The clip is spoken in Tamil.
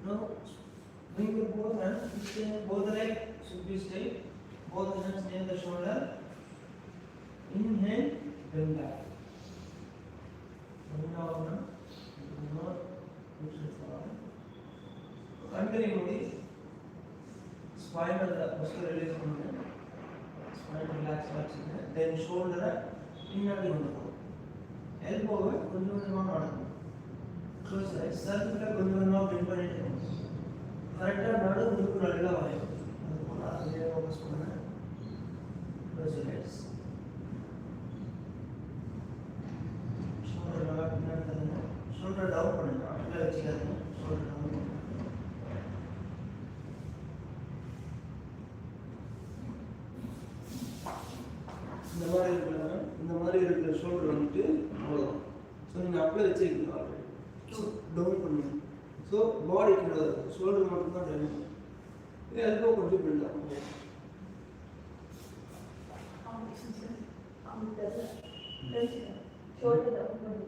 Now bring your both hands, both the legs should be straight, both the hands near the shoulder. Inhale, bring back. Bring down, do not push it forward. Continue with spinal muscle release பண்ணுங்க. Spine relax ஆச்சுங்க. Then shoulder பின்னாடி கொண்டு போகும். Elbow கொஞ்சம் கொஞ்சமா மடக்கணும். Close right circle கொஞ்சம் கொஞ்சமா bend பண்ணிட்டு போகணும். கரெக்ட்டா நடு முதுகு நல்லா வளையும். அது போல அப்படியே ஃபோக்கஸ் பண்ணுங்க. Close right. Shoulder நல்லா பின்னாடி தள்ளுங்க. Shoulder down பண்ணுங்க. அப்படியே வச்சுக்காதீங்க. Shoulder down பண்ணுங்க. இந்த மாதிரி இருக்கிற ஷோல்டர் வந்துட்டு அவ்வளோதான். ஸோ நீங்கள் அப்படியே வச்சுருக்கீங்க ஆல்ரெடி. ஸோ டவுன் பண்ணுங்க. ஸோ பாடி கீழே இருக்கும், ஷோல்டர் மட்டும்தான் டவுன். எல்போ கொஞ்சம் பில்ட் ஆகும். ஷோல்டர் டவுன் பண்ணு.